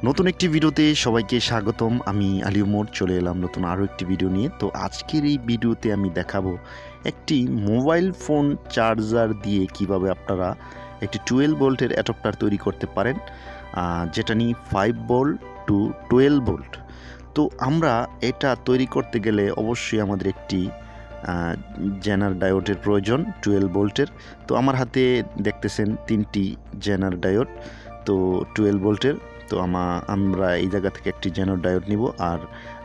নতুন একটি ভিডিওতে সবাইকে স্বাগতম। আমি আলী ওমর চলে এলাম নতুন আরও একটি ভিডিও নিয়ে। তো আজকের এই ভিডিওতে আমি দেখাবো একটি মোবাইল ফোন চার্জার দিয়ে কিভাবে আপনারা একটি 12 ভোল্টের অ্যাডাপ্টার তৈরি করতে পারেন, যেটা নিয়ে 5 ভোল্ট টু 12 ভোল্ট। তো আমরা এটা তৈরি করতে গেলে অবশ্যই আমাদের একটি জেনার ডায়োডের প্রয়োজন 12 ভোল্টের। তো আমার হাতে দেখতেছেন 3টি জেনার ডায়োড, তো 12 ভোল্টের। তো আমরা এই জায়গা থেকে একটি জেনার ডায়োড নিব, আর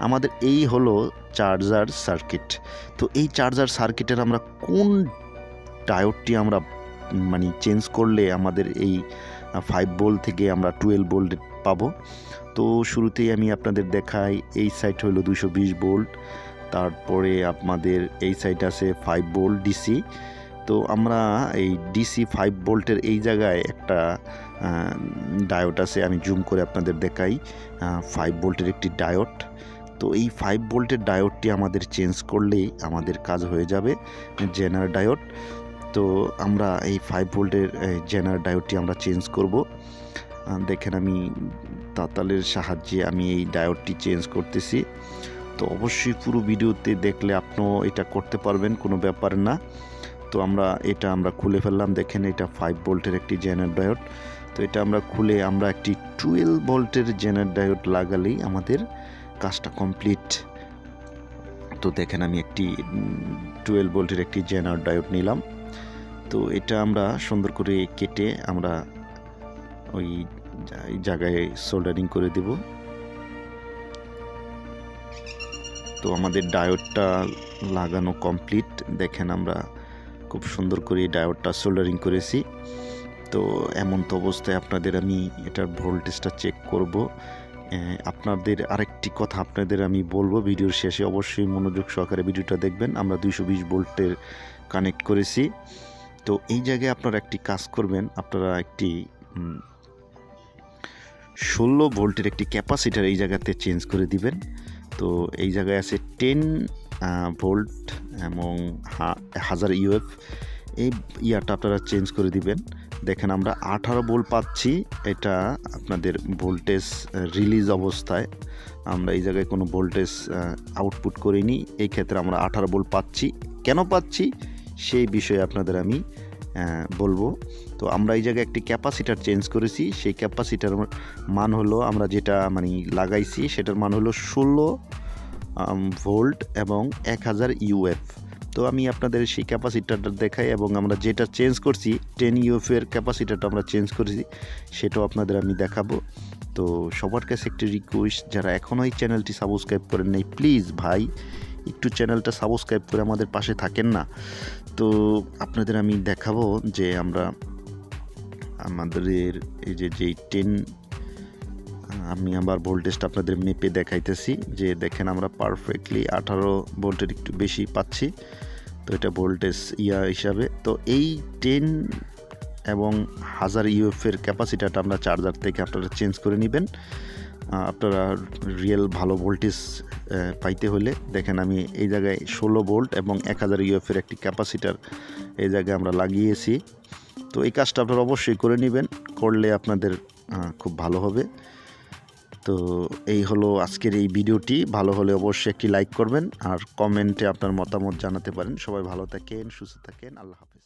আমাদের এই হলো চার্জার সার্কিট। তো এই চার্জার সার্কিটের আমরা কোন ডায়োডটি আমরা চেঞ্জ করলে আমাদের এই 5 ভোল্ট থেকে আমরা 12 ভোল্ট পাবো। তো শুরুতেই আমি আপনাদের দেখাই, এই সাইড হলো 220 ভোল্ট, তারপরে আপনাদের এই সাইড আছে 5 ভোল্ট ডিসি। তো আমরা এই ডিসি 5 ভোল্টের এই জায়গায় একটা ডায়োড আছে, আমি জুম করে আপনাদের দেখাই। 5 ভোল্টের একটি ডায়োড। তো এই 5 ভোল্টের ডায়োডটি আমাদের চেঞ্জ করলেই আমাদের কাজ হয়ে যাবে জেনার ডায়োড। তো আমরা এই 5 ভোল্টের জেনার ডায়োডটি আমরা চেঞ্জ করব। দেখেন আমি তাতালের সাহায্যে আমি এই ডায়োডটি চেঞ্জ করতেছি। তো অবশ্যই পুরো ভিডিওতে দেখলে আপনিও এটা করতে পারবেন, কোনো ব্যাপার না। তো আমরা খুলে ফেললাম। দেখেন এটা 5 ভোল্টের একটি জেনার ডায়োড। তো এটা আমরা খুলে আমরা একটি 12 ভোল্টের জেনার ডায়োড লাগালেই আমাদের কাজটা কমপ্লিট। তো দেখেন আমি একটি 12 ভোল্টের একটি জেনার ডায়োড নিলাম। তো এটা আমরা সুন্দর করে কেটে আমরা ওই জায়গায় সোল্ডারিং করে দেব। তো আমাদের ডায়োডটা লাগানো কমপ্লিট। দেখেন আমরা খুব সুন্দর করে ডায়োডটা সোল্ডারিং করেছি। তো এমন তো অবস্থায় আপনাদের আমি এটার ভোল্টেজটা চেক করব। আপনাদের আরেকটি কথা আপনাদের আমি বলবো, ভিডিওর শেষে অবশ্যই মনোযোগ সহকারে ভিডিওটা দেখবেন। আমরা 220 ভোল্টের কানেক্ট করেছি। তো এই জায়গায় আপনারা একটি কাজ করবেন, আপনারা একটি 16 ভোল্টের একটি ক্যাপাসিটার এই জায়গাতে চেঞ্জ করে দিবেন। তো এই জায়গায় আছে 10 ভোল্ট এবং 1000 ইউএফ। এই ইয়াটা আপনারা চেঞ্জ করে দিবেন। দেখেন আমরা 18 ভোল্ট পাচ্ছি। এটা আপনাদের ভোল্টেজ রিলিজ অবস্থায়, আমরা এই জায়গায় কোনো ভোল্টেজ আউটপুট করিনি। এই ক্ষেত্রে আমরা 18 ভোল্ট পাচ্ছি। কেন পাচ্ছি সেই বিষয়ে আপনাদের আমি বলবো। তো আমরা এই জায়গায় একটি ক্যাপাসিটার চেঞ্জ করেছি। সেই ক্যাপাসিটার মান হলো, আমরা যেটা লাগাইছি সেটার মান হলো 16 ভোল্ট এবং 1000 ইউএফ। তো আমি আপনাদের সেই ক্যাপাসিটারটা দেখাই, এবং আমরা যেটা চেঞ্জ করছি 10 ইউএফের ক্যাপাসিটারটা আমরা চেঞ্জ করেছি সেটাও আপনাদের আমি দেখাবো। তো সবার কাছে একটি রিকোয়েস্ট, যারা এখনও এই চ্যানেলটি সাবস্ক্রাইব করেন নাই, প্লিজ ভাই একটু চ্যানেলটা সাবস্ক্রাইব করে আমাদের পাশে থাকেন না। তো আপনাদের আমি দেখাবো যে আমরা আমাদের এই যে 10, আমি আবার ভোল্টেজটা আপনাদের মেপে দেখাইতেছি যে দেখেন আমরা পারফেক্টলি 18 ভোল্টের একটু বেশি পাচ্ছি। তো এটা ভোল্টেজ হিসাবে। তো এই 10 এবং 1000 ইউএফের ক্যাপাসিটারটা আমরা চার্জার থেকে আপনারা চেঞ্জ করে নেবেন, আপনারা রিয়েল ভালো ভোল্টেজ পাইতে হলে। দেখেন আমি এই জায়গায় 16 ভোল্ট এবং 1000 ইউএফের একটি ক্যাপাসিটার এই জায়গায় আমরা লাগিয়েছি। তো এই কাজটা আপনারা অবশ্যই করে নেবেন, করলে আপনাদের খুব ভালো হবে। তো এই হলো আজকের এই ভিডিওটি। ভালো হলে অবশ্যই একটি লাইক করবেন, আর কমেন্টে আপনার মতামত জানাতে পারেন। সবাই ভালো থাকেন, সুস্থ থাকেন, আল্লাহ হাফেজ।